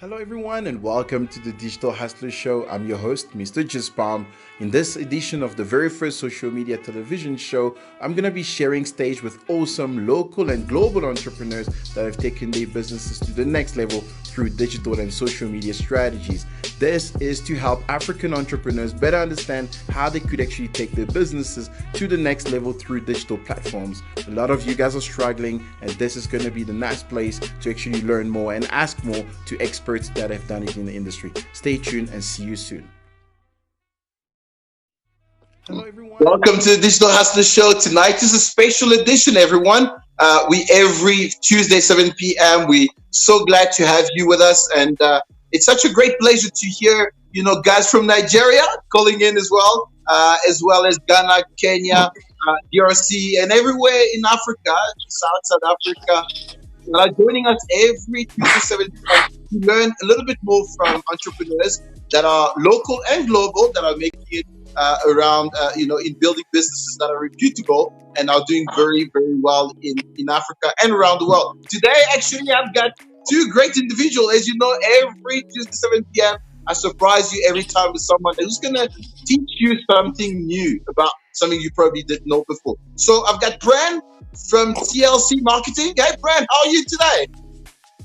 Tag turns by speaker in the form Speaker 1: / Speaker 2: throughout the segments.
Speaker 1: Hello, everyone, and welcome to the Digital Hustler Show. I'm your host, Mr. Jispalm. In this edition of the very first social media television show, I'm going to be sharing stage with awesome local and global entrepreneurs that have taken their businesses to the next level through digital and social media strategies. This is to help African entrepreneurs better understand how they could actually take their businesses to the next level through digital platforms. A lot of you guys are struggling, and this is going to be the nice place to actually learn more and ask more to experts that have done it in the industry. Stay tuned and see you soon. Hello, everyone.
Speaker 2: Welcome to the Digital Hustler Show. Tonight is a special edition, everyone. We every Tuesday, 7 p.m. We so glad to have you with us, and it's such a great pleasure to hear, guys from Nigeria calling in as well as Ghana, Kenya, DRC, and everywhere in Africa, South Africa, joining us every Tuesday, 7 p.m. to learn a little bit more from entrepreneurs that are local and global that are making it around, in building businesses that are reputable and are doing very, very well in Africa and around the world. Today, actually, I've got two great individuals. As you know, every Tuesday, 7 p.m., I surprise you every time with someone who's going to teach you something new about something you probably didn't know before. So I've got Bran from TLC Marketing. Hey, Bran, how are you today?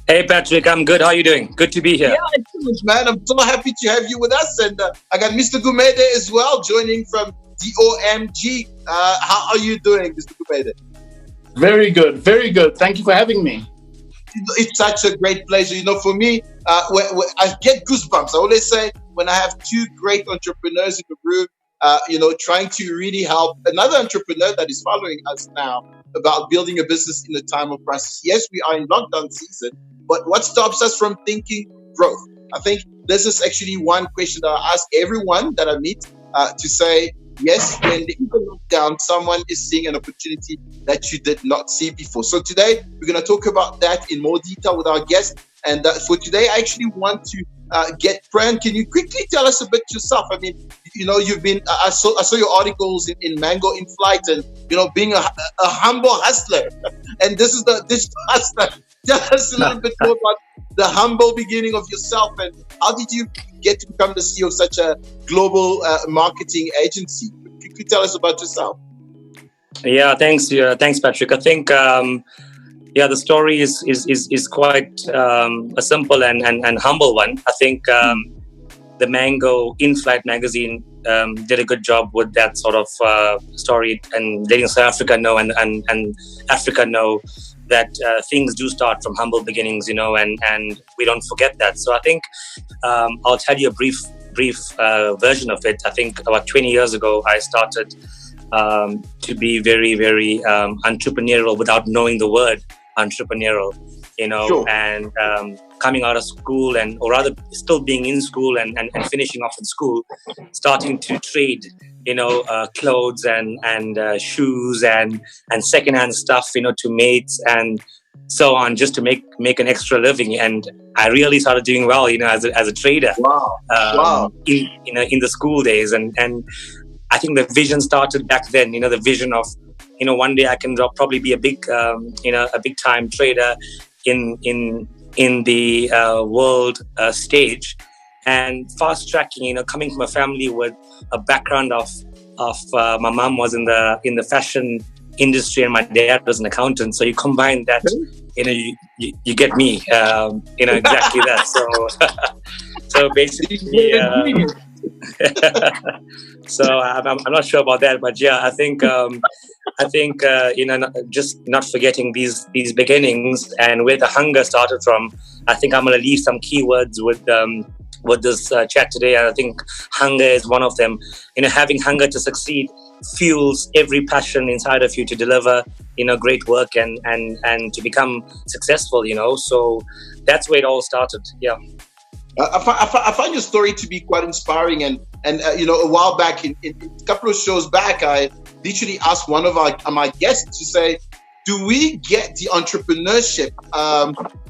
Speaker 3: Hey, Patrick, I'm good. How are you doing? Good to be here.
Speaker 2: Yeah, excellent, man. I'm so happy to have you with us. And I got Mr. Gumede as well, joining from DOMG. How are you doing, Mr. Gumede?
Speaker 4: Very good. Very good. Thank you for having me.
Speaker 2: It's such a great pleasure. For me, when I get goosebumps. I always say when I have two great entrepreneurs in the room, trying to really help another entrepreneur that is following us now about building a business in a time of crisis. Yes, we are in lockdown season, but what stops us from thinking growth? I think this is actually one question that I ask everyone that I meet to say, yes, when the lockdown, someone is seeing an opportunity that you did not see before. So today, we're going to talk about that in more detail with our guest. And for today, I actually want to get Bran. Can you quickly tell us a bit yourself? I mean, you've been. I saw your articles in Mango in Flight, and being a humble hustler. And this is the digital hustler. Tell us a little bit more about the humble beginning of yourself, and how did you get to become the CEO of such a global marketing agency? Could you tell us about yourself?
Speaker 3: Yeah, thanks. Thanks, Patrick. I think. The story is quite a simple and humble one. I think the Mango In-Flight magazine did a good job with that sort of story and letting South Africa know and Africa know that things do start from humble beginnings, and we don't forget that. So I think I'll tell you a brief version of it. I think about 20 years ago, I started to be very, very entrepreneurial without knowing the word entrepreneurial,
Speaker 2: Sure.
Speaker 3: And coming out of school, or rather still being in school and finishing off in school, starting to trade, clothes and shoes and secondhand stuff, to mates and so on, just to make an extra living. And I really started doing well, as a trader.
Speaker 2: Wow.
Speaker 3: In the school days, and I think the vision started back then. The vision of one day I can probably be a big time trader in the world stage, and fast tracking. Coming from a family with a background of my mom was in the fashion industry and my dad was an accountant. So you combine that, you get me, exactly that. So basically. So I'm not sure about that, but yeah, I think just not forgetting these beginnings and where the hunger started from. I think I'm going to leave some keywords with this chat today, and I think hunger is one of them. Having hunger to succeed fuels every passion inside of you to deliver great work and to become successful. So that's where it all started. Yeah.
Speaker 2: I find your story to be quite inspiring, and a while back, in a couple of shows back, I literally asked one of my guests to say, do we get the entrepreneurship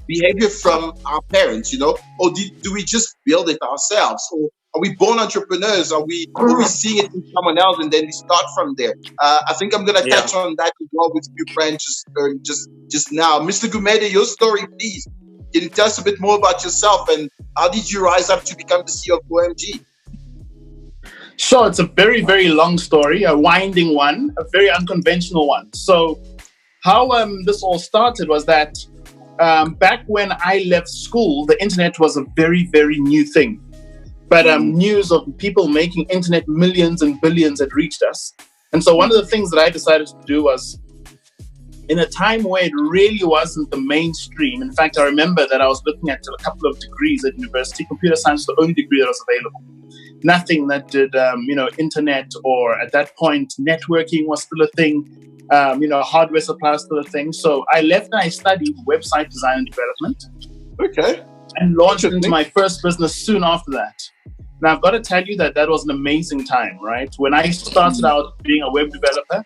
Speaker 2: behavior from our parents, or do we just build it ourselves, or are we born entrepreneurs? Are we seeing it in someone else and then we start from there? I think I'm going to touch on that as well with you, Bran, just now. Mr. Gumede, your story, please. Can you tell us a bit more about yourself and how did you rise up to become the CEO of OMG?
Speaker 4: Sure, it's a very, very long story, a winding one, a very unconventional one. So how this all started was that back when I left school, the internet was a very, very new thing. But news of people making internet millions and billions had reached us. And so one of the things that I decided to do was, in a time where it really wasn't the mainstream. In fact, I remember that I was looking at a couple of degrees at university. Computer science was the only degree that was available. Nothing that did, internet, or at that point, networking was still a thing. Hardware supply was still a thing. So I left and I studied website design and development.
Speaker 2: Okay.
Speaker 4: And launched into my first business soon after that. Now, I've got to tell you that was an amazing time, right? When I started out being a web developer,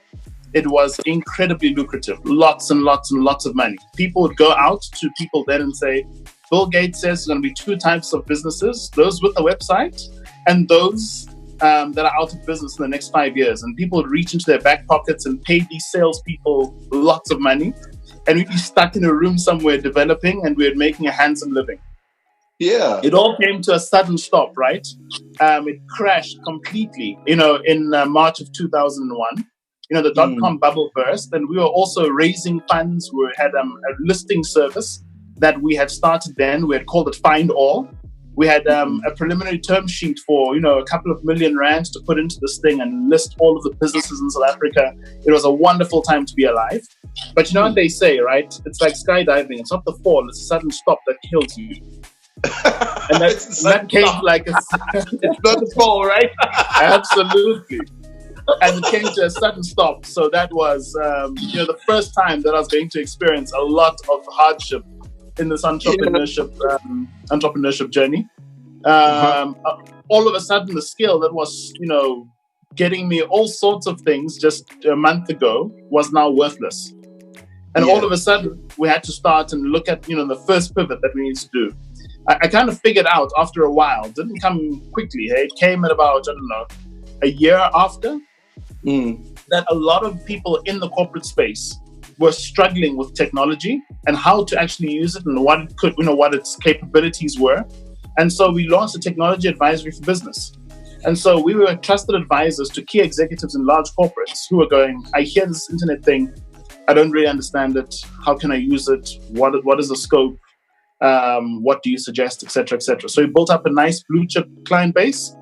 Speaker 4: it was incredibly lucrative. Lots and lots and lots of money. People would go out to people then and say, Bill Gates says there's going to be two types of businesses, those with a website and those that are out of business in the next 5 years. And people would reach into their back pockets and pay these salespeople lots of money. And we'd be stuck in a room somewhere developing, and we're making a handsome living.
Speaker 2: Yeah.
Speaker 4: It all came to a sudden stop, right? It crashed completely, in March of 2001. The dot-com bubble burst, and we were also raising funds. We had a listing service that we had started then. We had called it Find All. We had a preliminary term sheet for, a couple of million rands to put into this thing and list all of the businesses in South Africa. It was a wonderful time to be alive. But you know what they say, right? It's like skydiving. It's not the fall, it's a sudden stop that kills you. And that came like a...
Speaker 2: It's not the fall, right?
Speaker 4: Absolutely. And it came to a sudden stop. So that was, the first time that I was going to experience a lot of hardship in this entrepreneurship journey. All of a sudden, the skill that was, getting me all sorts of things just a month ago was now worthless. And all of a sudden, we had to start and look at, the first pivot that we need to do. I kind of figured out after a while. It didn't come quickly. It came at about, a year after. That a lot of people in the corporate space were struggling with technology and how to actually use it and what it could, what its capabilities were. And so we launched a technology advisory for business. And so we were trusted advisors to key executives in large corporates who were going, I hear this internet thing. I don't really understand it. How can I use it? What is the scope? What do you suggest, et cetera, et cetera. So we built up a nice blue chip client base.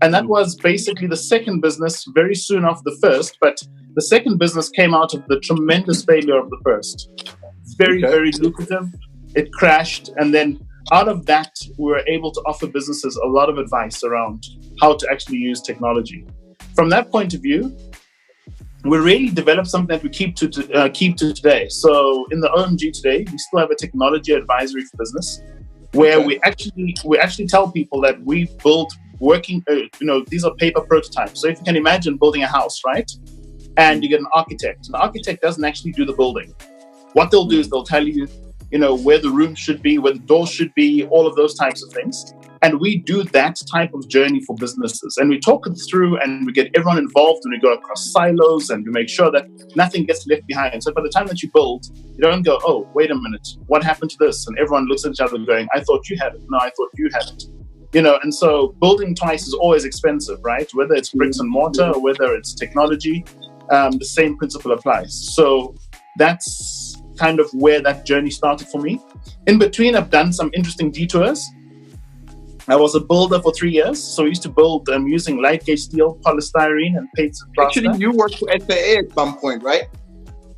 Speaker 4: And that was basically the second business very soon after the first. But the second business came out of the tremendous failure of the first. Very, very lucrative. It crashed. And then out of that, we were able to offer businesses a lot of advice around how to actually use technology. From that point of view, we really developed something that we keep to today. So in the OMG today, we still have a technology advisory for business where we actually tell people that we build working, these are paper prototypes. So if you can imagine building a house, right? And you get an architect. An architect doesn't actually do the building. What they'll do is they'll tell you, where the room should be, where the door should be, all of those types of things. And we do that type of journey for businesses. And we talk it through and we get everyone involved and we go across silos and we make sure that nothing gets left behind. So by the time that you build, you don't go, oh, wait a minute, what happened to this? And everyone looks at each other going, I thought you had it. No, I thought you had it. And so building twice is always expensive, right? Whether it's bricks and mortar or whether it's technology, the same principle applies. So that's kind of where that journey started for me. In between, I've done some interesting detours. I was a builder for 3 years. So I used to build using light gauge steel, polystyrene, and painted plaster.
Speaker 2: Actually, you worked for SAA at some point, right?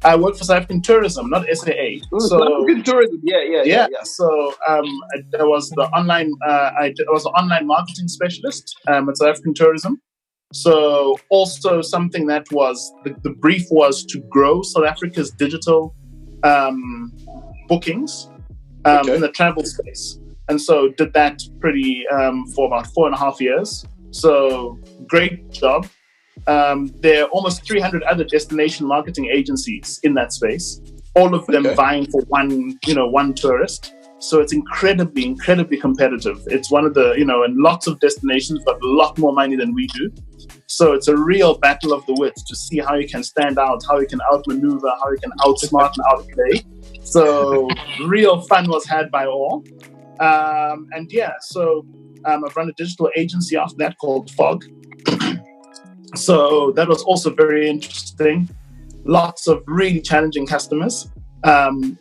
Speaker 4: I worked for South African Tourism, not SAA.
Speaker 2: South African Tourism, yeah.
Speaker 4: So I was the online. I was an online marketing specialist at South African Tourism. So also something that was the brief was to grow South Africa's digital bookings in the travel space. And so did that pretty for about 4.5 years. So great job. There are almost 300 other destination marketing agencies in that space, all of them vying for one tourist. So it's incredibly competitive. It's one of the, and lots of destinations, but a lot more money than we do. So it's a real battle of the wits to see how you can stand out, how you can outmaneuver, how you can outsmart and outplay So real fun was had by all. And yeah, so I've run a digital agency after that called Fog. So that was also very interesting. Lots of really challenging customers,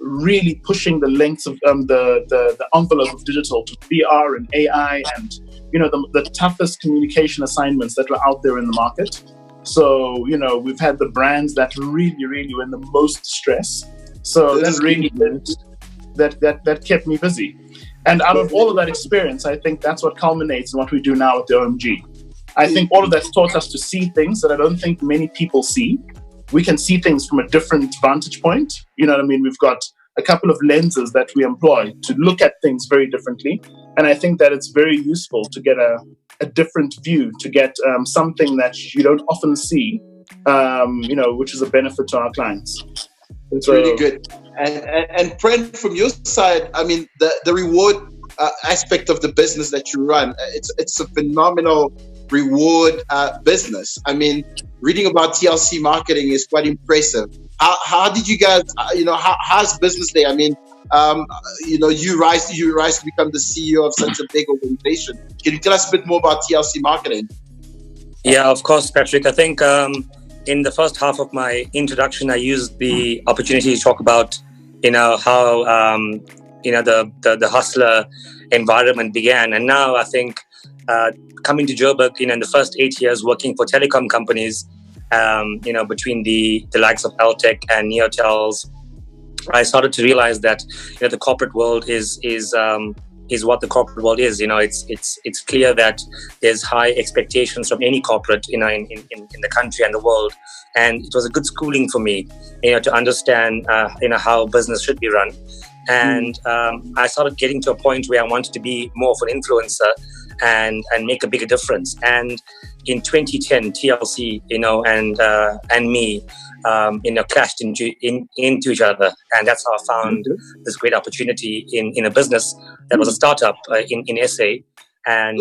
Speaker 4: really pushing the lengths of the envelope of digital to VR and AI and, you know, the toughest communication assignments that were out there in the market. So, you know, we've had the brands that really, really were in the most stress. So that really that kept me busy. And out of all of that experience, I think that's what culminates in what we do now at the OMG. I think all of that's taught us to see things that I don't think many people see. We can see things from a different vantage point. You know what I mean? We've got a couple of lenses that we employ to look at things very differently. And I think that it's very useful to get a different view, to get something that you don't often see, you know, which is a benefit to our clients.
Speaker 2: It's really good. And Pren, from your side, I mean, the reward aspect of the business that you run, it's a phenomenal reward business. I mean, reading about TLC marketing is quite impressive. How did you guys, you know, how's business there? I mean, you know, you rise to become the CEO of such a big organization. Can you tell us a bit more about TLC marketing?
Speaker 3: Yeah, of course, Patrick. I think in the first half of my introduction, I used the opportunity to talk about, you know, how you know, the hustler environment began, and now I think coming to Joburg, you know, in the first 8 years working for telecom companies, you know, between the likes of Eltec and Neotels, I started to realize that, you know, the corporate world is what the corporate world is. You know, it's clear that there's high expectations from any corporate, you know, in the country and the world. And it was a good schooling for me, you know, to understand, you know, how business should be run. And I started getting to a point where I wanted to be more of an influencer and make a bigger difference. And in 2010, TLC, you know, and me, you know, clashed into each other, and that's how I found this great opportunity in a business that was a startup in SA, and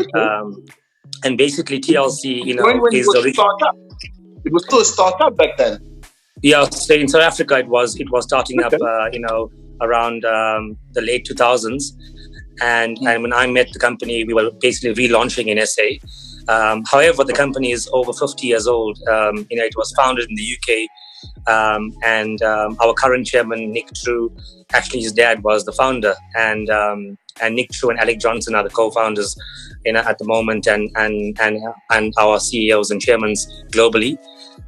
Speaker 3: basically TLC, you know, is the
Speaker 2: startup. It was still a startup back then.
Speaker 3: Yeah, so in South Africa, it was starting up, you know, around the late 2000s, and when I met the company, we were basically relaunching in SA. However, the company is over 50 years old. You know, it was founded in the UK. And our current chairman, Nick True, actually his dad was the founder, and Nick True and Alec Johnson are the co-founders, you know, at the moment, and our CEOs and chairmen globally.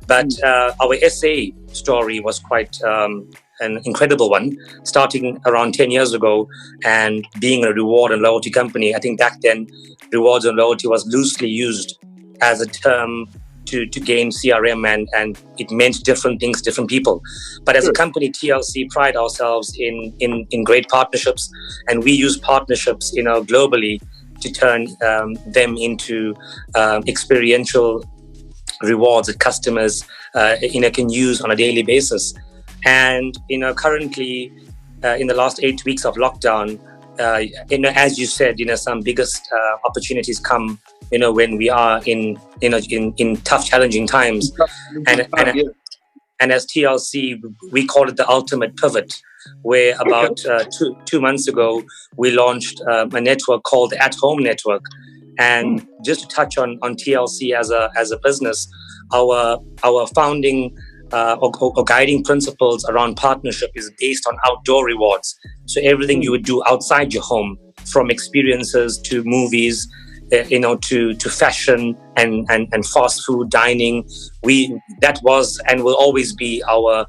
Speaker 3: But our SA story was quite an incredible one, starting around 10 years ago and being a reward and loyalty company. I think back then, rewards and loyalty was loosely used as a term to gain CRM, and it meant different things, different people. But as a company, TLC pride ourselves in great partnerships, and we use partnerships, you know, globally to turn them into experiential rewards that customers you know, can use on a daily basis. And you know, currently in the last 8 weeks of lockdown, you know, as you said, you know, some biggest opportunities come, you know, when we are in tough, challenging times, and as TLC, we call it the ultimate pivot, where about 2 months ago we launched a network called the At Home Network. And just to touch on TLC as a business, our founding or guiding principles around partnership is based on outdoor rewards. So everything you would do outside your home, from experiences to movies, you know, to fashion and fast food dining, that was and will always be our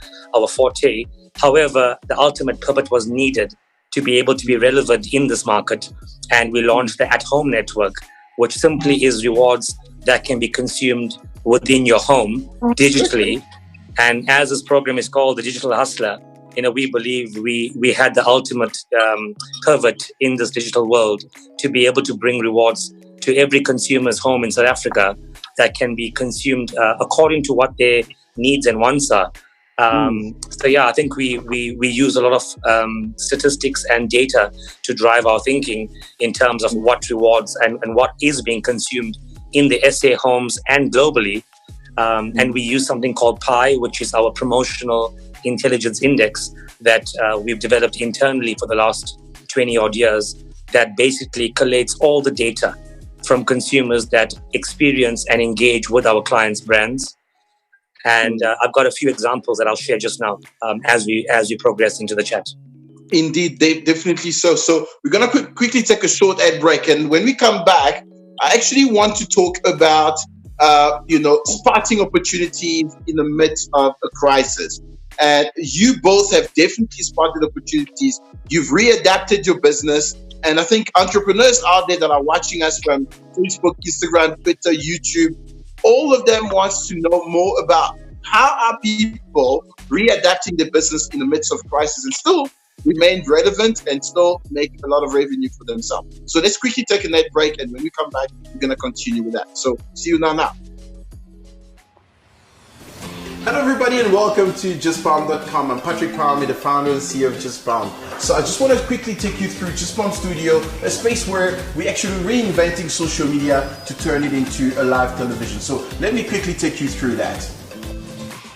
Speaker 3: forte. However, the ultimate pivot was needed to be able to be relevant in this market, and we launched the At Home Network, which simply is rewards that can be consumed within your home digitally. And as this program is called the Digital Hustler, you know, we believe we had the ultimate pivot in this digital world to be able to bring rewards to every consumer's home in South Africa that can be consumed according to what their needs and wants are. So yeah, I think we use a lot of statistics and data to drive our thinking in terms of what rewards and what is being consumed in the SA homes and globally. And we use something called PI, which is our promotional intelligence index that we've developed internally for the last 20 odd years that basically collates all the data from consumers that experience and engage with our clients' brands. And I've got a few examples that I'll share just now as we progress into the chat.
Speaker 2: Indeed, definitely so. So we're going to quickly take a short ad break. And when we come back, I actually want to talk about, spotting opportunities in the midst of a crisis. And you both have definitely spotted opportunities. You've readapted your business. And I think entrepreneurs out there that are watching us from Facebook, Instagram, Twitter, YouTube, all of them wants to know more about how are people readapting their business in the midst of crisis and still remain relevant and still make a lot of revenue for themselves. So let's quickly take a net break, and when we come back, we're going to continue with that. So see you now.
Speaker 1: Hello everybody and welcome to JustBomb.com. I'm Patrick Palmy, the founder and CEO of JustBomb. So I just want to quickly take you through JustBomb Studio, a space where we're actually reinventing social media to turn it into a live television. So let me quickly take you through that.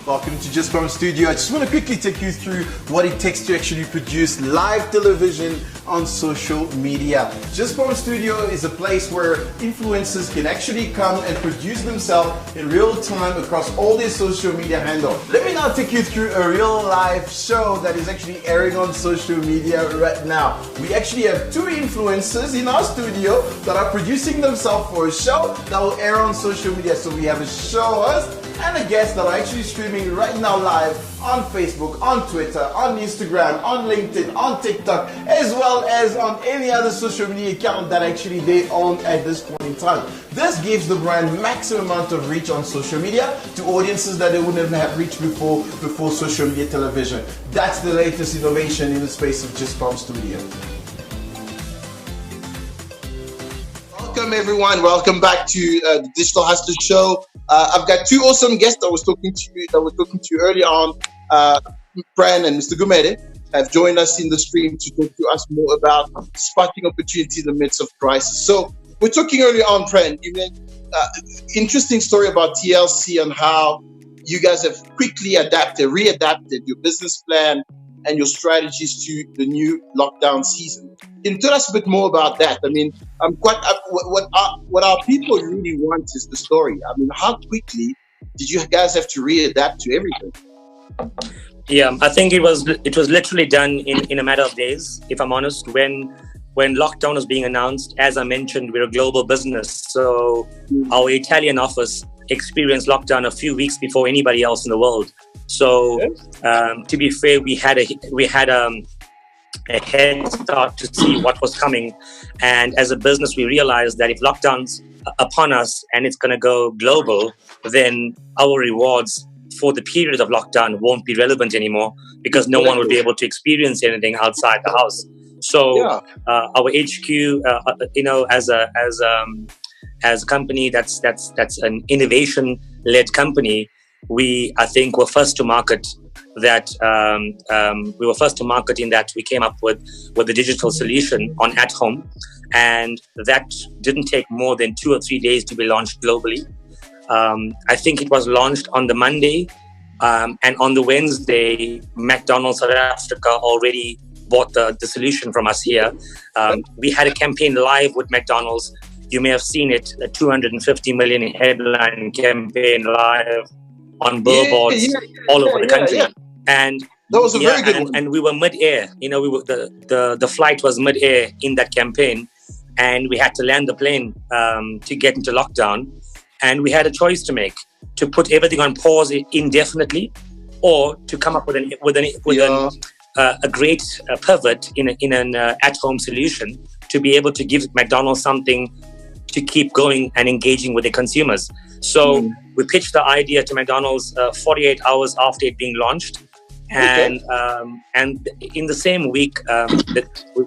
Speaker 1: Welcome to JustBomb Studio. I just want to quickly take you through what it takes to actually produce live television on social media. JustBomb Studio is a place where influencers can actually come and produce themselves in real time across all their social media handles. Let me now take you through a real live show that is actually airing on social media right now. We actually have two influencers in our studio that are producing themselves for a show that will air on social media. So we have a show host and a guest that are actually streaming right now live on Facebook, on Twitter, on Instagram, on LinkedIn, on TikTok, as well as on any other social media account that actually they own at this point in time. This gives the brand maximum amount of reach on social media to audiences that they wouldn't have reached before social media television. That's the latest innovation in the space of JustBomb Studio.
Speaker 2: Welcome everyone. Welcome back to the Digital Hustler Show. I've got two awesome guests that was talking to you earlier on. Fran and Mr. Gumede have joined us in the stream to talk to us more about spotting opportunity in the midst of crisis. So we're talking earlier on, Fran. You made interesting story about TLC and how you guys have quickly readapted your business plan and your strategies to the new lockdown season. Can you tell us a bit more about that? I mean, what our people really want is the story. I mean, how quickly did you guys have to readapt to everything?
Speaker 3: Yeah, I think it was literally done in a matter of days, if I'm honest. When lockdown was being announced, as I mentioned, we're a global business. So our Italian office experienced lockdown a few weeks before anybody else in the world. So to be fair, we had a head start to see what was coming. And as a business, we realized that if lockdown's upon us and it's going to go global, then our rewards for the period of lockdown won't be relevant anymore because no one will be able to experience anything outside the house. So our HQ, as a company that's an innovation-led company, I think were first to market that we were first to market in that we came up with a digital solution on at home, and that didn't take more than 2 or 3 days to be launched globally. I think it was launched on the Monday, and on the Wednesday, McDonald's South Africa already bought the solution from us here. We had a campaign live with McDonald's. You may have seen it, a 250 million headline campaign live on billboards all over the country. And
Speaker 2: that was a very good one.
Speaker 3: And we were mid-air. The flight was mid-air in that campaign, and we had to land the plane to get into lockdown. And we had a choice to make: to put everything on pause indefinitely, or to come up with a great pivot in an at-home solution to be able to give McDonald's something to keep going and engaging with the consumers. So we pitched the idea to McDonald's 48 hours after it being launched. And in the same week,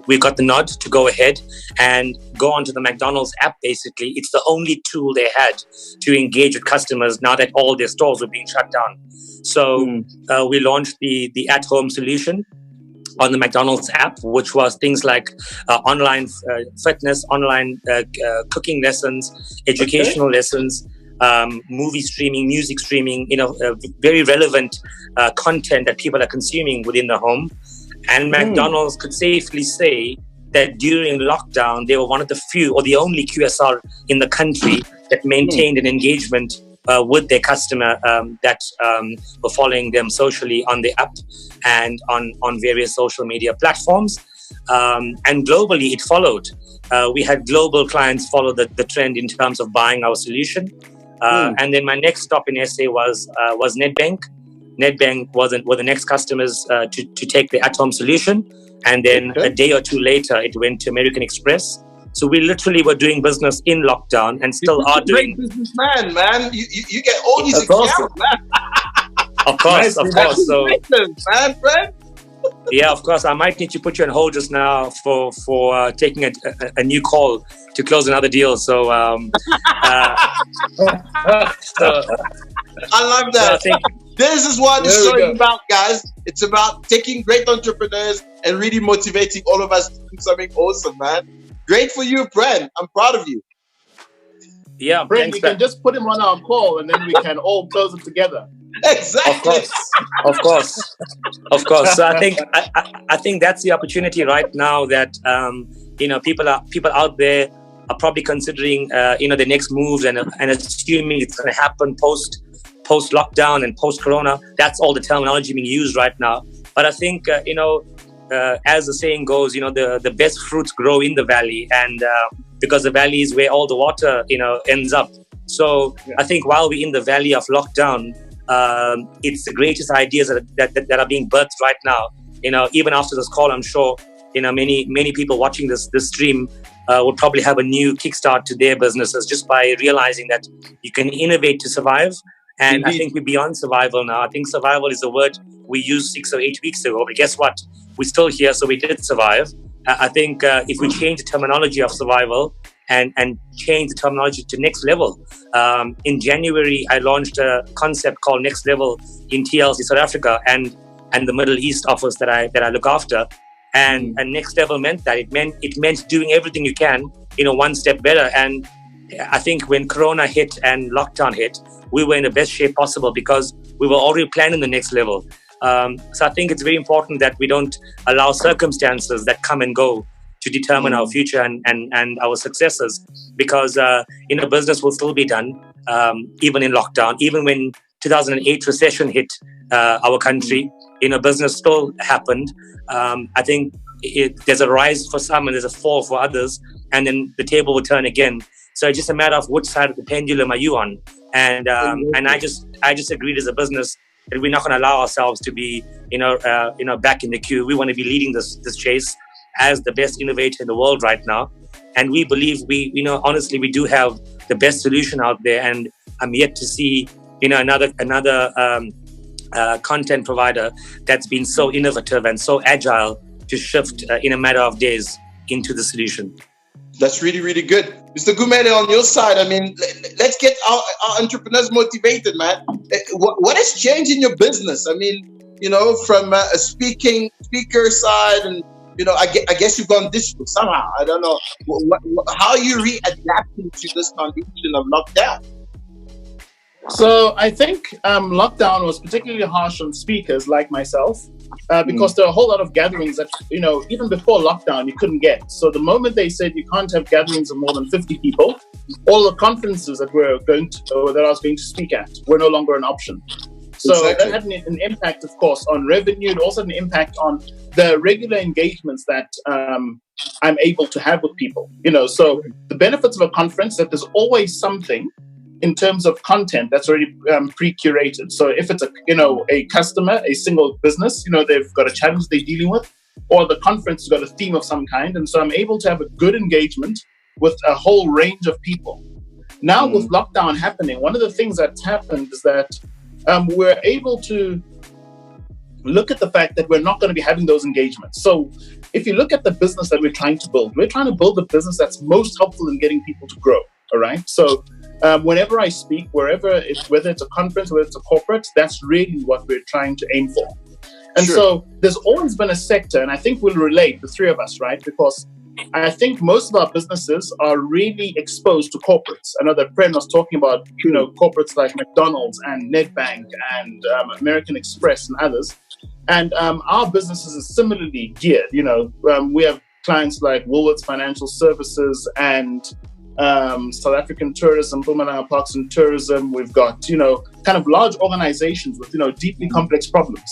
Speaker 3: we got the nod to go ahead and go onto the McDonald's app. Basically, it's the only tool they had to engage with customers now that all their stores were being shut down. So we launched the at-home solution on the McDonald's app, which was things like online fitness, online cooking lessons, educational lessons, movie streaming, music streaming, very relevant content that people are consuming within the home. And McDonald's could safely say that during lockdown, they were one of the few or the only QSR in the country that maintained an engagement with their customer that were following them socially on the app and on various social media platforms. And globally, it followed. We had global clients follow the trend in terms of buying our solution. And then my next stop in SA was Nedbank. Nedbank were the next customers to take the at-home solution. And then a day or two later, it went to American Express. So we literally were doing business in lockdown and still are doing.
Speaker 2: Great businessman, man. You get all these accounts, man.
Speaker 3: Of course. So,
Speaker 2: man, friend.
Speaker 3: Yeah, of course. I might need to put you on hold just now for taking a new call to close another deal. So,
Speaker 2: I love that.
Speaker 3: So
Speaker 2: this is what the show is about, guys. It's about taking great entrepreneurs and really motivating all of us to do something awesome, man. Great for you, Bren. I'm proud of you.
Speaker 3: Yeah,
Speaker 4: Bren, we can just put him on our call and then we can all close it together.
Speaker 2: Exactly.
Speaker 3: Of course. So I think that's the opportunity right now that people out there are probably considering the next moves and assuming it's going to happen post lockdown and post corona. That's all the terminology being used right now. But I think as the saying goes, the best fruits grow in the valley, and because the valley is where all the water ends up. So I think while we're in the valley of lockdown, it's the greatest ideas that are being birthed right now. Even after this call, I'm sure many people watching this stream will probably have a new kickstart to their businesses just by realizing that you can innovate to survive. And I think we're beyond survival now. I think survival is a word we used 6 or 8 weeks ago, but guess what? We're still here, so we did survive. I think if we change the terminology of survival and change the terminology to next level. In January, I launched a concept called Next Level in TLC South Africa and the Middle East office that I look after. And next level meant that it meant doing everything you can, one step better. And I think when Corona hit and lockdown hit, we were in the best shape possible because we were already planning the next level. So I think it's very important that we don't allow circumstances that come and go to determine our future and our successes, because business will still be done even in lockdown. Even when 2008 recession hit our country, business still happened. I think there's a rise for some and there's a fall for others, and then the table will turn again. So it's just a matter of which side of the pendulum are you on. And I just agreed as a business that we're not going to allow ourselves to be back in the queue. We want to be leading this chase as the best innovator in the world right now. And we believe honestly, we do have the best solution out there. And I'm yet to see, another content provider that's been so innovative and so agile to shift in a matter of days into the solution.
Speaker 2: That's really, really good. Mr. Gumede, on your side, I mean, let's get our entrepreneurs motivated, man. What has changed in your business? I mean, from a speaker side and, I guess you've gone digital somehow. I don't know. How are you readapting to this condition of lockdown?
Speaker 4: So I think lockdown was particularly harsh on speakers like myself because there are a whole lot of gatherings that, even before lockdown, you couldn't get. So the moment they said you can't have gatherings of more than 50 people, all the conferences that I was going to speak at were no longer an option. So that had an impact, of course, on revenue. It also had an impact on the regular engagements that I'm able to have with people. So the benefits of a conference, that there's always something in terms of content that's already pre-curated. So if it's a customer, a single business, they've got a challenge they're dealing with, or the conference has got a theme of some kind. And so I'm able to have a good engagement with a whole range of people. Now with lockdown happening, one of the things that's happened is that we're able to look at the fact that we're not going to be having those engagements. So if you look at the business that we're trying to build a business that's most helpful in getting people to grow. All right. So whenever I speak, whether it's a conference, whether it's a corporate, that's really what we're trying to aim for. And so there's always been a sector, and I think we'll relate, the three of us, right? Because I think most of our businesses are really exposed to corporates. I know that Prem was talking about, corporates like McDonald's and Nedbank and American Express and others. And our businesses are similarly geared. We have clients like Woolworths Financial Services and South African Tourism, Mpumalanga Parks and Tourism. We've got, kind of large organizations with, deeply complex problems.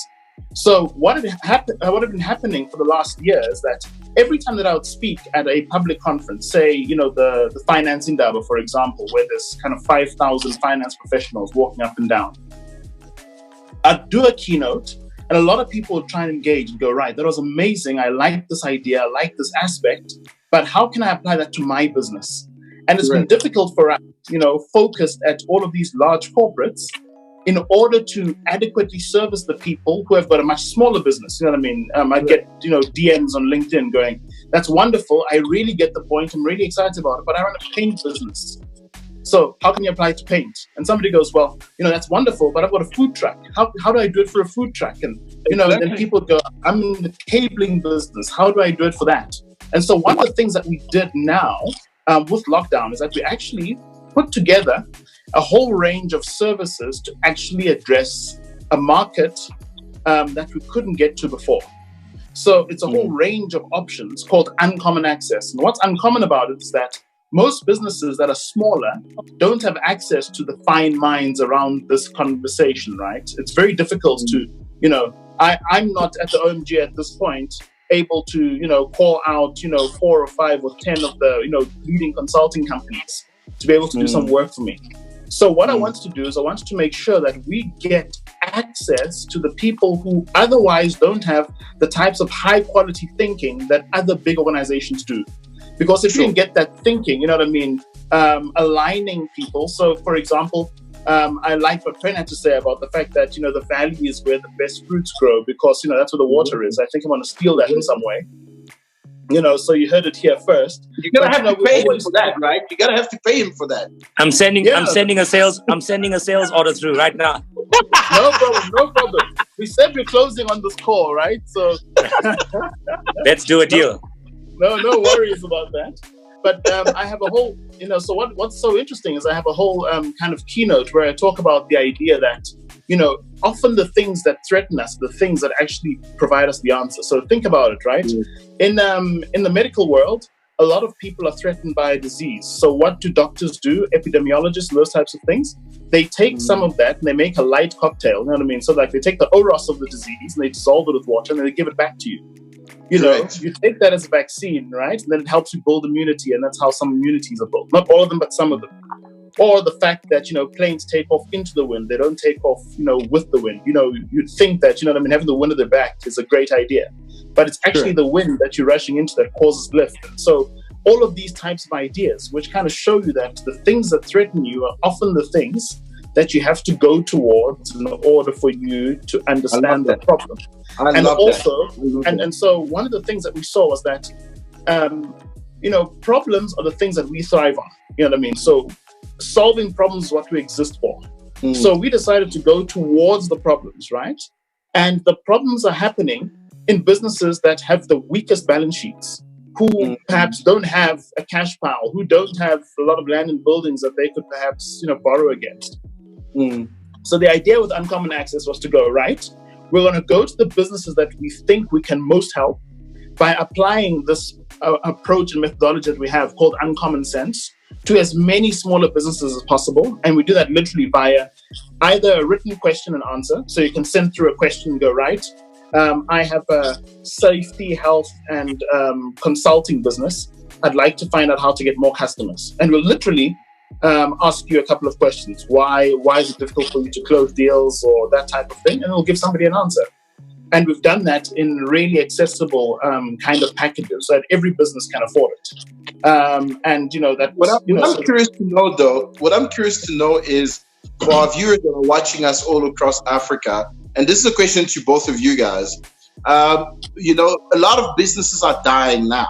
Speaker 4: So what had been happening for the last year is that every time that I would speak at a public conference, say, the Finance Indaba, for example, where there's kind of 5,000 finance professionals walking up and down, I'd do a keynote, and a lot of people would try and engage and go, right, that was amazing. I like this idea. I like this aspect. But how can I apply that to my business? And it's been difficult for us, focused at all of these large corporates in order to adequately service the people who have got a much smaller business. You know what I mean? I get, DMs on LinkedIn going, that's wonderful. I really get the point. I'm really excited about it, but I run a paint business. So how can you apply it to paint? And somebody goes, well, that's wonderful, but I've got a food truck. How do I do it for a food truck? And, and then people go, I'm in the cabling business. How do I do it for that? And so one of the things that we did now with lockdown is that we actually put together a whole range of services to actually address a market that we couldn't get to before. So it's a whole range of options called uncommon access. And what's uncommon about it is that most businesses that are smaller don't have access to the fine minds around this conversation, right? It's very difficult to, I'm not at the OMG at this point able to, call out, 4 or 5 or 10 of the, leading consulting companies to be able to do some work for me. So what I wanted to do is I wanted to make sure that we get access to the people who otherwise don't have the types of high quality thinking that other big organizations do. Because if you can get that thinking, you know what I mean, aligning people. So, for example, I like what Pren had to say about the fact that, the valley is where the best fruits grow because, that's where the water is. I think I'm going to steal that in some way. So you heard it here first.
Speaker 2: You're gonna have to pay him for that, right? You're gonna have to pay him for that.
Speaker 3: I'm sending a sales order through right now.
Speaker 4: No problem. We said we're closing on this call, right? So
Speaker 3: let's do a deal.
Speaker 4: No worries about that. But I have a whole, so what's so interesting is I have a whole kind of keynote where I talk about the idea that, often the things that threaten us, the things that actually provide us the answer. So think about it, right? In the medical world, a lot of people are threatened by a disease. So what do doctors do? Epidemiologists, those types of things. They take some of that and they make a light cocktail. You know what I mean? So like they take the oros of the disease and they dissolve it with water and then they give it back to you. You take that as a vaccine, right? And then it helps you build immunity, and that's how some immunities are built. Not all of them, but some of them. Or the fact that, planes take off into the wind. They don't take off, with the wind. You'd think that, having the wind at their back is a great idea. But it's actually the wind that you're rushing into that causes lift. And so all of these types of ideas, which kind of show you that the things that threaten you are often the things that you have to go towards in order for you to understand the problem. And so one of the things that we saw was that, problems are the things that we thrive on. You know what I mean? So solving problems is what we exist for. So we decided to go towards the problems, right? And the problems are happening in businesses that have the weakest balance sheets, who perhaps don't have a cash pile, who don't have a lot of land and buildings that they could perhaps, borrow against. So the idea with Uncommon Access was to go, right, we're going to go to the businesses that we think we can most help by applying this approach and methodology that we have called Uncommon Sense to as many smaller businesses as possible. And we do that literally via either a written question and answer. So you can send through a question and go, right, I have a safety, health, and consulting business. I'd like to find out how to get more customers. And we'll literally ask you a couple of questions. Why is it difficult for you to close deals or that type of thing? And we'll give somebody an answer. And we've done that in really accessible kind of packages so that every business can afford it.
Speaker 2: I'm curious to know, though, what I'm curious to know is for our viewers that are watching us all across Africa, and this is a question to both of you guys. A lot of businesses are dying now.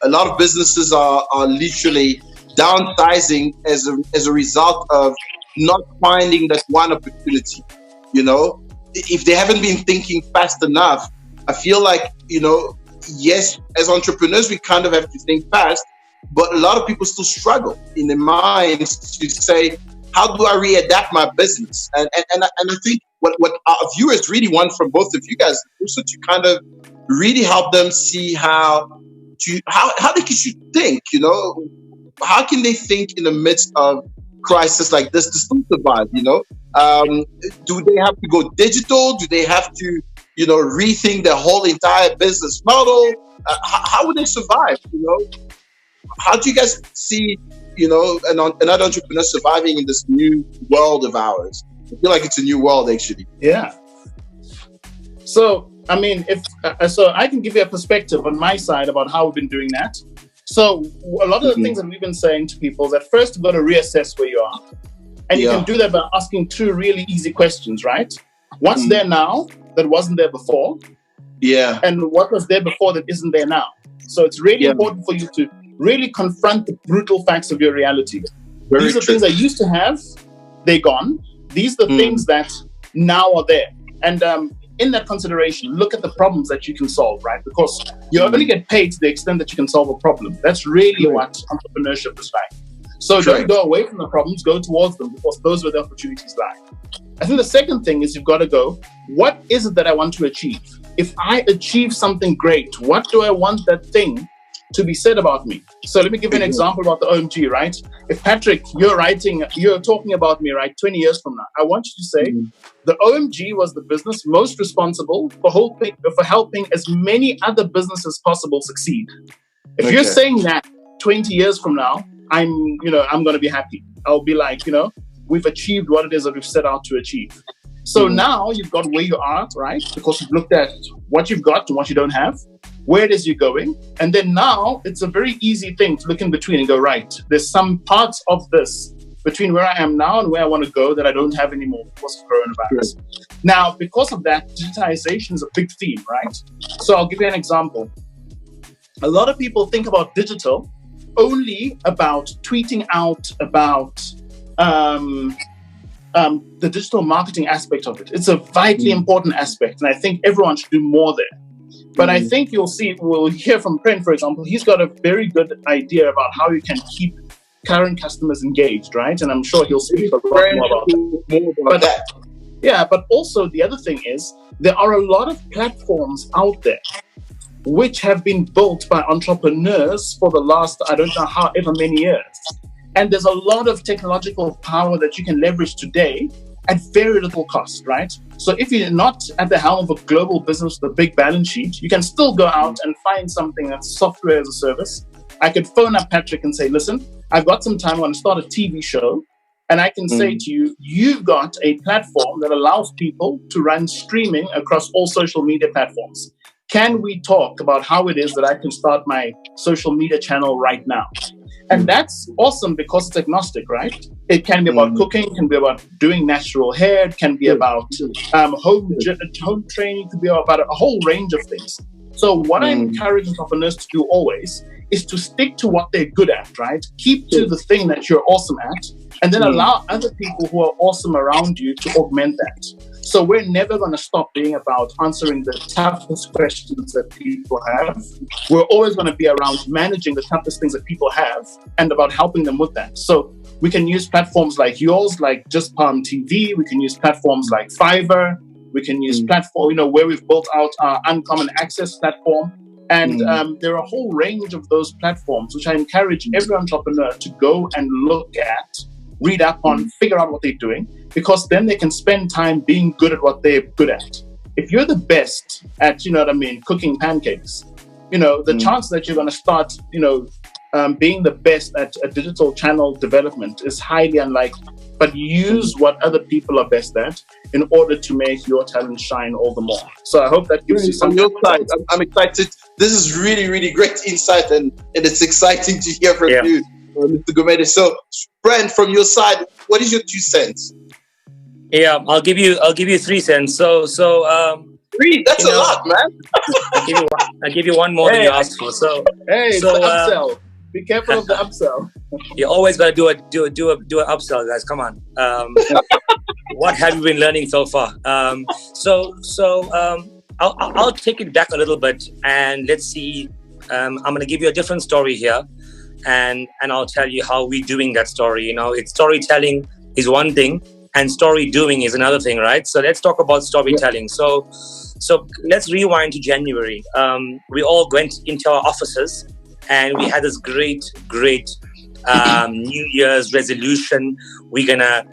Speaker 2: A lot of businesses are literally downsizing as a result of not finding that one opportunity. If they haven't been thinking fast enough, I feel like yes, as entrepreneurs, we kind of have to think fast, but a lot of people still struggle in their minds to say, how do I readapt my business? And I think what our viewers really want from both of you guys is also to kind of really help them see how they should think, you know, how can they think in the midst of crisis like this to still survive, you know? Do they have to go digital? Do they have to, you know, rethink their whole entire business model? How would they survive, you know? How do you guys see, you know, another entrepreneur surviving in this new world of ours? I feel like it's a new world, actually.
Speaker 4: Yeah. So, I mean, so I can give you a perspective on my side about how we've been doing that. So a lot of the things that we've been saying to people is that first you've got to reassess where you are. And you can do that by asking two really easy questions, right? What's there now that wasn't there before?
Speaker 2: Yeah.
Speaker 4: And what was there before that isn't there now? So it's really important for you to really confront the brutal facts of your reality. These are things I used to have, they're gone. These are the things that now are there. And in that consideration, look at the problems that you can solve, right? Because you only get paid to the extent that you can solve a problem. That's really what entrepreneurship is like. So don't go away from the problems, go towards them, because those are where the opportunities lie. I think the second thing is you've got to go, what is it that I want to achieve? If I achieve something great, what do I want that thing to be said about me? So let me give you an example about the OMG, right? If Patrick, you're talking about me, right, 20 years from now, I want you to say, the OMG was the business most responsible for helping as many other businesses possible succeed. If you're saying that 20 years from now, I'm going to be happy. I'll be like, you know, we've achieved what it is that we've set out to achieve. So now you've got where you are, right? Because you've looked at what you've got and what you don't have. Where it is you're going. And then now it's a very easy thing to look in between and go, right, there's some parts of this between where I am now and where I want to go that I don't have anymore because of coronavirus. Now, because of that, digitization is a big theme, right? So I'll give you an example. A lot of people think about digital only about tweeting out about the digital marketing aspect of it. It's a vitally important aspect, and I think everyone should do more there. But I think we'll hear from Pren, for example. He's got a very good idea about how you can keep current customers engaged, right? And I'm sure he'll speak a lot more about that. Yeah, but also the other thing is there are a lot of platforms out there which have been built by entrepreneurs for the last, I don't know however many years. And there's a lot of technological power that you can leverage today at very little cost, right? So if you're not at the helm of a global business with a big balance sheet, you can still go out and find something that's software as a service. I could phone up Patrick and say, listen, I've got some time, I want to start a TV show. And I can say to you, you've got a platform that allows people to run streaming across all social media platforms. Can we talk about how it is that I can start my social media channel right now? And that's awesome because it's agnostic, right? It can be about cooking, it can be about doing natural hair, it can be about home training, it can be about a whole range of things. So what I encourage entrepreneurs to do always is to stick to what they're good at, right? Keep to the thing that you're awesome at, and then allow other people who are awesome around you to augment that. So we're never going to stop being about answering the toughest questions that people have. We're always going to be around managing the toughest things that people have and about helping them with that. So we can use platforms like yours, like Just Palm TV. We can use platforms like Fiverr. We can use platform, where we've built out our Uncommon Access platform. And there are a whole range of those platforms, which I encourage every entrepreneur to go and look at, read up on, figure out what they're doing, because then they can spend time being good at what they're good at. If you're the best at, cooking pancakes, the chance that you're going to start, being the best at a digital channel development is highly unlikely. But use what other people are best at in order to make your talent shine all the more. So I hope that gives you some.
Speaker 2: On your side, I'm excited. This is really, really great insight, and it's exciting to hear from you, Mr. Gumede. So, Brent, from your side, what is your 2 cents?
Speaker 3: Yeah, I'll give you 3 cents. So
Speaker 2: 3? That's a lot, man.
Speaker 3: I'll give you one more than you asked for. So
Speaker 4: it's the upsell. Be careful of the upsell.
Speaker 3: You always got to do an upsell, guys. Come on. What have you been learning so far? I'll take it back a little bit, and let's see. I'm going to give you a different story here, and I'll tell you how we're doing that story. You know, it's storytelling is one thing, and story doing is another thing, right? So let's talk about storytelling. So let's rewind to January. We all went into our offices, and we had this great New Year's resolution. We're gonna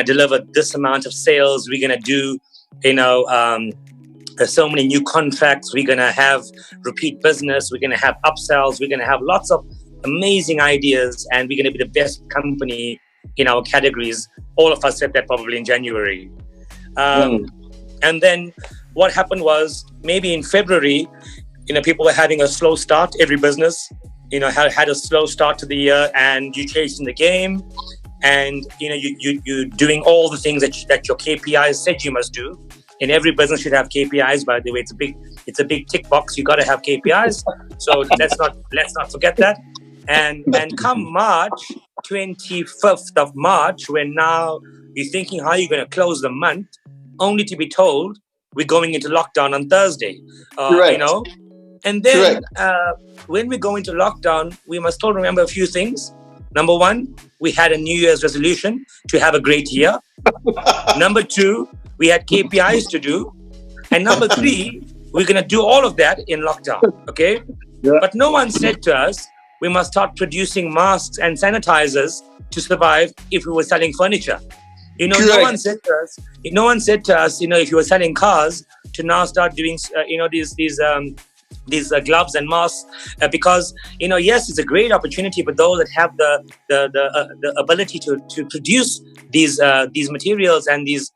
Speaker 3: deliver this amount of sales. We're gonna do, there's so many new contracts. We're gonna have repeat business. We're gonna have upsells. We're gonna have lots of amazing ideas, and we're gonna be the best company in our categories. All of us said that probably in January. And then what happened was, maybe in February, people were having a slow start. Every business, had a slow start to the year, and you're chasing the game, and you're doing all the things that your KPIs said you must do. And every business should have KPIs. By the way, it's a big tick box. You got to have KPIs. So let's not forget that. And come March 25th of March, when now you're thinking how you're going to close the month, only to be told we're going into lockdown on Thursday.
Speaker 2: Correct.
Speaker 3: And then when we go into lockdown, we must still remember a few things. Number one, we had a New Year's resolution to have a great year. Number two, we had KPIs to do. And number three, we're going to do all of that in lockdown. Okay?
Speaker 2: Yeah.
Speaker 3: But no one said to us, we must start producing masks and sanitizers to survive if we were selling furniture. No one said to us, if you were selling cars, to now start doing, these gloves and masks, because yes, it's a great opportunity for those that have the ability to produce these materials and these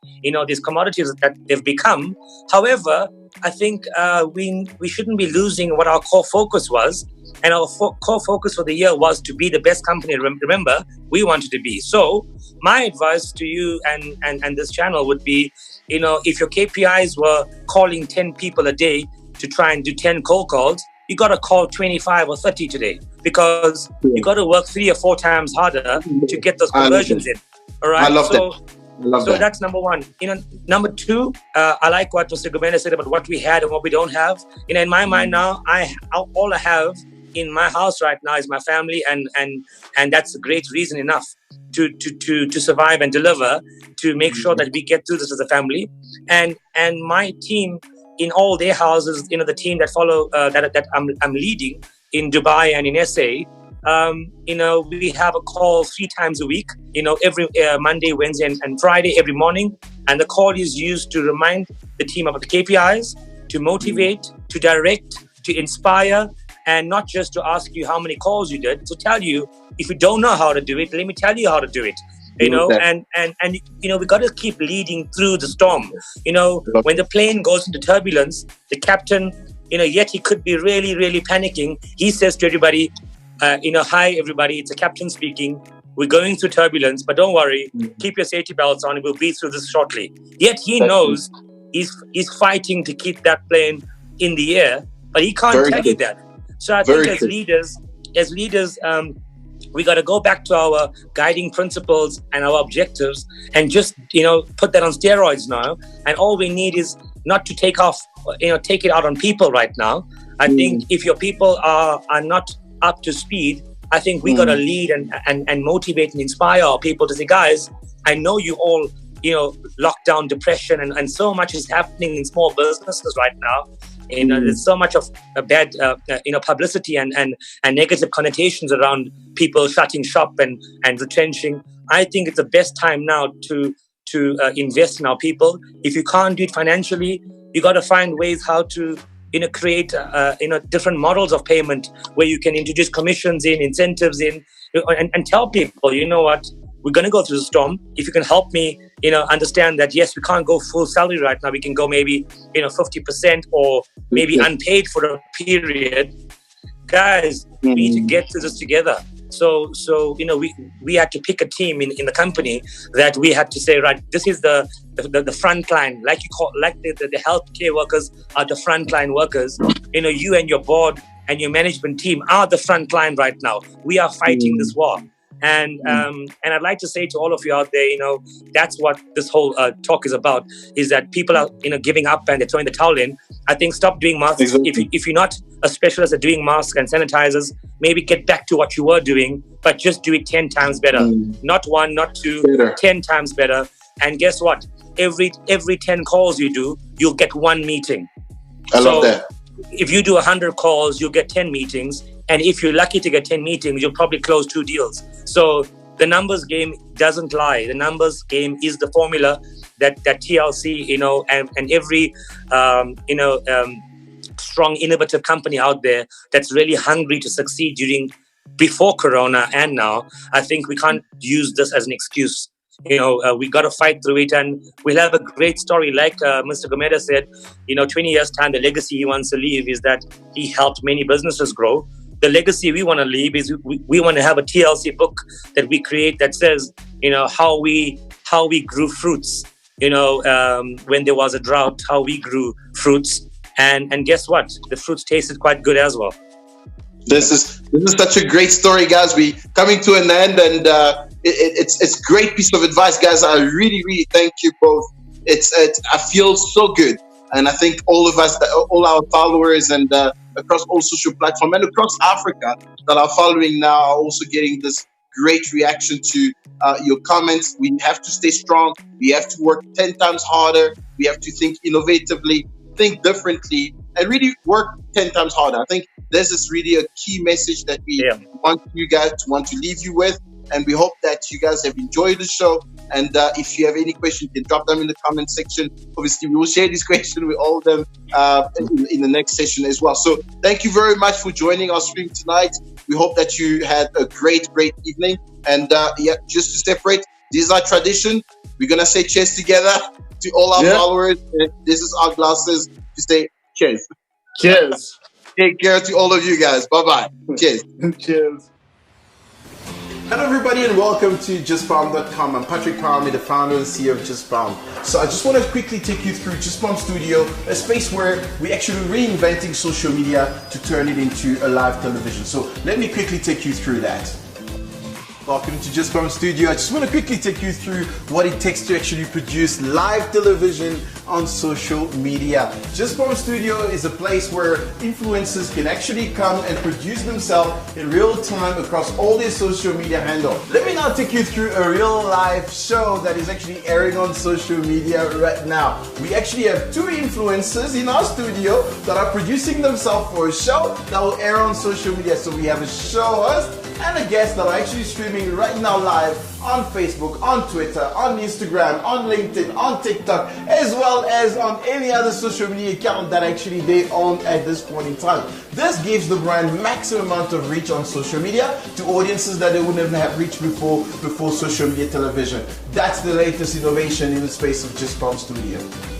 Speaker 3: commodities that they've become. However, I think we shouldn't be losing what our core focus was, and our core focus for the year was to be the best company. Remember, we wanted to be. So my advice to you and this channel would be, if your KPIs were calling 10 people a day to try and do 10 cold calls, you got to call 25 or 30 today, because you got to work 3 or 4 times harder to get those conversions in. All right.
Speaker 2: I love that.
Speaker 3: That's number one. Number two, I like what Mr. Gumena said about what we had and what we don't have. In my mind now, all I have in my house right now is my family, and that's a great reason enough to survive and deliver, to make sure that we get through this as a family. And my team, in all their houses, the team that follow that I'm leading in Dubai and in SA, we have a call 3 times a week, every Monday, Wednesday, and Friday, every morning. And the call is used to remind the team about the KPIs, to motivate, to direct, to inspire, and not just to ask you how many calls you did, to tell you, if you don't know how to do it, let me tell you how to do it. And we got to keep leading through the storm. When the plane goes into turbulence, the captain, yet he could be really, really panicking. He says to everybody, hi everybody, it's the captain speaking. We're going through turbulence, but don't worry, keep your safety belts on. We'll be through this shortly. Yet he knows he's fighting to keep that plane in the air, but he can't tell you that. So I think as leaders, we got to go back to our guiding principles and our objectives, and just put that on steroids now. And all we need is not to take it out on people right now. I think if your people are not up to speed, I think we got to lead and motivate and inspire our people to say, guys, I know you all lockdown, depression, and so much is happening in small businesses right now. There's so much of bad, publicity and negative connotations around people shutting shop and retrenching. I think it's the best time now to invest in our people. If you can't do it financially, you got to find ways how to create different models of payment, where you can introduce commissions in, incentives in, and tell people, what, we're going to go through the storm. If you can help me, understand that, yes, we can't go full salary right now. We can go maybe, 50% or maybe unpaid for a period. Guys, we need to get through this together. So we had to pick a team in the company that we had to say, right, this is the front line, like the healthcare workers are the frontline workers. You and your board and your management team are the front line right now. We are fighting this war. And I'd like to say to all of you out there, that's what this whole talk is about, is that people are, giving up and they're throwing the towel in. I think stop doing masks.
Speaker 2: Exactly.
Speaker 3: If you're not a specialist at doing masks and sanitizers, maybe get back to what you were doing, but just do it 10 times better. Not 1, not 2,
Speaker 2: Better.
Speaker 3: 10 times better. And guess what? Every 10 calls you do, you'll get 1 meeting.
Speaker 2: I love that.
Speaker 3: If you do 100 calls, you'll get 10 meetings. And if you're lucky to get 10 meetings, you'll probably close 2 deals. So the numbers game doesn't lie. The numbers game is the formula that TLC, and every, strong, innovative company out there that's really hungry to succeed before Corona and now. I think we can't use this as an excuse. We got to fight through it, and we'll have a great story. Like Mr. Gomeda said, 20 years time, the legacy he wants to leave is that he helped many businesses grow. The legacy we want to leave is we want to have a TLC book that we create that says, how we grew fruits, when there was a drought, how we grew fruits. And guess what? The fruits tasted quite good as well.
Speaker 2: This is such a great story, guys. We coming to an end, and it's great piece of advice, guys. I really, really thank you both. I feel so good, and I think all of us, all our followers, and across all social platforms and across Africa that are following now are also getting this great reaction to your comments. We have to stay strong. We have to work 10 times harder. We have to think innovatively, think differently, and really work 10 times harder. I think this is really a key message that we want you guys to leave you with. And we hope that you guys have enjoyed the show. And if you have any questions, you can drop them in the comment section. Obviously, we will share this question with all of them in the next session as well. So thank you very much for joining our stream tonight. We hope that you had a great evening. And just to separate, this is our tradition. We're going to say cheers together to all our followers. This is our glasses to say cheers.
Speaker 4: Cheers.
Speaker 2: Take care to all of you guys. Bye-bye. Cheers.
Speaker 4: Cheers.
Speaker 1: Hello everybody and welcome to JustPalm.com. I'm Patrick Palmy, the founder and CEO of JustPalm. So I just want to quickly take you through JustPalm Studio, a space where we're actually reinventing social media to turn it into a live television. So let me quickly take you through that. Welcome to JustPalm Studio. I just want to quickly take you through what it takes to actually produce live television on social media. JustPalm Studio is a place where influencers can actually come and produce themselves in real time across all their social media handles. Let me now take you through a real live show that is actually airing on social media right now. We actually have 2 influencers in our studio that are producing themselves for a show that will air on social media. So we have a show host and a guest that are actually streaming right now live on Facebook, on Twitter, on Instagram, on LinkedIn, on TikTok, as well as on any other social media account that actually they own at this point in time. This gives the brand maximum amount of reach on social media to audiences that they wouldn't have reached before social media television. That's the latest innovation in the space of JustPalm Studio.